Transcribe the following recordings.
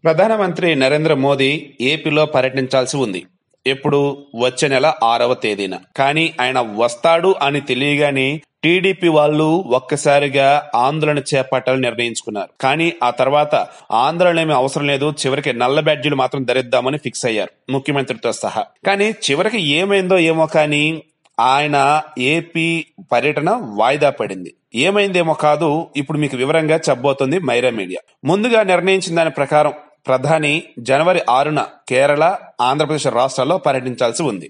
ప్రధానమంత్రి నరేంద్ర మోదీ ఏపీలో పర్యటించాల్సి ఉంది. ఎప్పుడు? వచ్చే నెల 6వ తేదీన. కానీ ఆయన వస్తాడు అని తెలియగానే టీడీపీ వాళ్ళు ఒక్కసారిగా ఆందోళన చేపట్టాలని నిర్ణయించుకున్నారు. కానీ ఆ తర్వాత ఆందోళన ఏమీ అవసరం లేదు, చివరికి నల్ల బ్యాడ్జీలు మాత్రం ధరిద్దామని ఫిక్స్ అయ్యారు ముఖ్యమంత్రితో సహా. కానీ చివరికి ఏమైందో ఏమో కానీ ఆయన ఏపీ పర్యటన వాయిదా పడింది. ఏమైందేమో కాదు, ఇప్పుడు మీకు వివరంగా చెప్పబోతుంది మైరా మీడియా. ముందుగా నిర్ణయించిన దాని ప్రకారం ప్రధాని జనవరి 6న కేరళ, ఆంధ్రప్రదేశ్ రాష్ట్రాల్లో పర్యటించాల్సి ఉంది.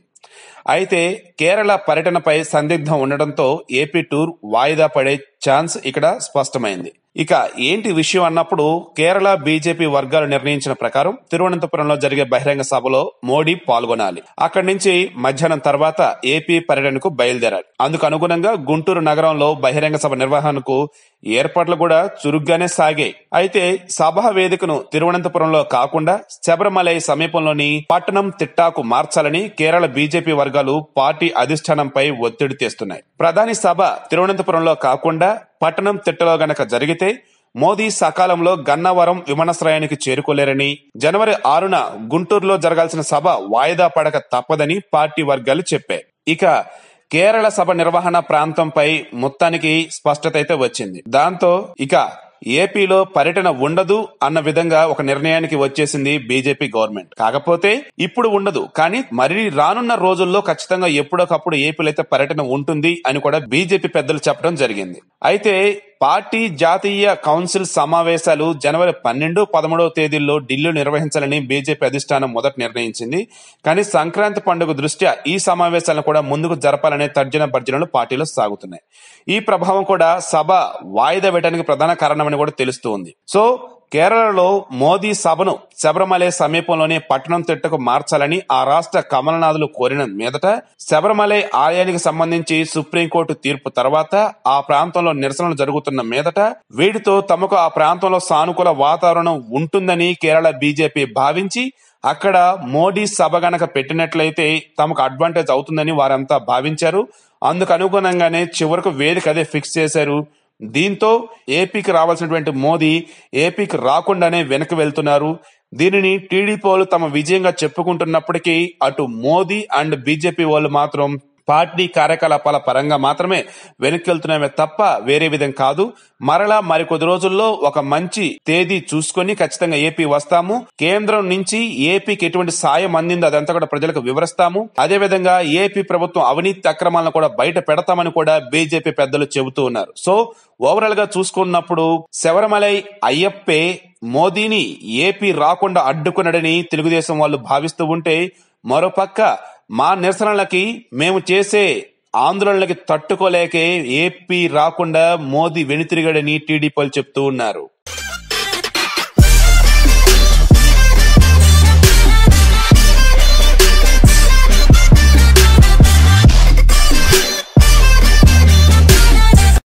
అయితే కేరళ పర్యటనపై సందిగ్ధం ఉండడంతో ఏపీ టూర్ వాయిదా పడే ఛాన్స్ ఇక్కడ స్పష్టమైంది. ఇక ఏంటి విషయం అన్నప్పుడు కేరళ బీజేపీ వర్గాలు నిర్ణయించిన ప్రకారం తిరువనంతపురంలో జరిగే బహిరంగ సభలో మోడీ పాల్గొనాలి. అక్కడి నుంచి మధ్యాహ్నం తర్వాత ఏపీ పర్యటనకు బయలుదేరాలి. అందుకు అనుగుణంగా గుంటూరు నగరంలో బహిరంగ సభ నిర్వహణకు ఏర్పాట్లు కూడా చురుగ్గానే సాగాయి. అయితే సభా వేదికను తిరువనంతపురంలో కాకుండా శబరిమలై సమీపంలోని పట్టణం తిట్టాకు మార్చాలని కేరళ బీజేపీ వర్గాలు పార్టీ అధిష్టానంపై ఒత్తిడి తెస్తున్నాయి. ప్రధాని సభ తిరువనంతపురంలో కాకుండా పట్టణం తిట్టలో గనక జరిగితే మోదీ సకాలంలో గన్నవరం విమానాశ్రయానికి చేరుకోలేరని, జనవరి 6న గుంటూరులో జరగాల్సిన సభ వాయిదా పడక తప్పదని పార్టీ వర్గాలు చెప్పాయి. ఇక కేరళ సభ నిర్వహణ ప్రాంతంపై మొత్తానికి స్పష్టత అయితే వచ్చింది. దాంతో ఇక ఏపీలో పర్యటన ఉండదు అన్న విధంగా ఒక నిర్ణయానికి వచ్చేసింది బీజేపీ గవర్నమెంట్. కాకపోతే ఇప్పుడు ఉండదు, కానీ మరి రానున్న రోజుల్లో ఖచ్చితంగా ఎప్పుడోకప్పుడు ఏపీలో అయితే పర్యటన ఉంటుంది అని కూడా బీజేపీ పెద్దలు చెప్పడం జరిగింది. అయితే పార్టీ జాతీయ కౌన్సిల్ సమావేశాలు జనవరి 12, 13వ తేదీల్లో ఢిల్లీలో నిర్వహించాలని బీజేపీ అధిష్టానం మొదట నిర్ణయించింది. కానీ సంక్రాంతి పండుగ దృష్ట్యా ఈ సమావేశాలను కూడా ముందుకు జరపాలనే తర్జన భర్జనలు పార్టీలో సాగుతున్నాయి. ఈ ప్రభావం కూడా సభ వాయిదా వేయడానికి ప్రధాన కారణమని కూడా తెలుస్తూ ఉంది. సో కేరళలో మోదీ సభను శబరిమలై సమీపంలోని పట్టణం తిట్టకు మార్చాలని ఆ రాష్ట్ర కమలనాథులు కోరిన మీదట శబరిమలై ఆలయానికి సంబంధించి సుప్రీంకోర్టు తీర్పు తర్వాత ఆ ప్రాంతంలో నిరసనలు జరుగుతున్న మీదట వీటితో తమకు ఆ ప్రాంతంలో సానుకూల వాతావరణం ఉంటుందని కేరళ బీజేపీ భావించి అక్కడ మోడీ సభ గనక పెట్టినట్లయితే తమకు అడ్వాంటేజ్ అవుతుందని వారంతా భావించారు. అందుకు అనుగుణంగానే చివరకు వేదిక అదే ఫిక్స్ చేశారు. దీంతో ఏపీకి రావాల్సినటువంటి మోదీ ఏపీకి రాకుండానే వెనక్కి వెళ్తున్నారు. దీనిని టీడీపీ వాళ్ళు తమ విజయంగా చెప్పుకుంటున్నప్పటికీ అటు మోదీ అండ్ బీజేపీ వాళ్ళు మాత్రం పార్టీ కార్యకలాపాల పరంగా మాత్రమే వెనక్కి వెళ్తున్నామే తప్ప వేరే విధం కాదు. మరలా మరికొద్ది రోజుల్లో ఒక మంచి తేదీ చూసుకొని ఖచ్చితంగా ఏపీ వస్తాము, కేంద్రం నుంచి ఏపీకి ఎటువంటి సాయం అందిందో అదంతా కూడా ప్రజలకు వివరిస్తాము, అదేవిధంగా ఏపీ ప్రభుత్వం అవినీతి అక్రమాలను కూడా బయట పెడతామని కూడా బీజేపీ పెద్దలు చెబుతూ ఉన్నారు. సో ఓవరాల్ గా చూసుకున్నప్పుడు శబరిమలై అయ్యప్పే మోదీని ఏపీ రాకుండా అడ్డుకున్నాడని తెలుగుదేశం వాళ్ళు భావిస్తూ ఉంటే, మరోపక్క మా నిరసనలకి మేము చేసే ఆందోళనలకి తట్టుకోలేకే ఏపీ రాకుండా మోదీ వెనుతిరిగాడని టీడీపీ చెప్తూ ఉన్నారు.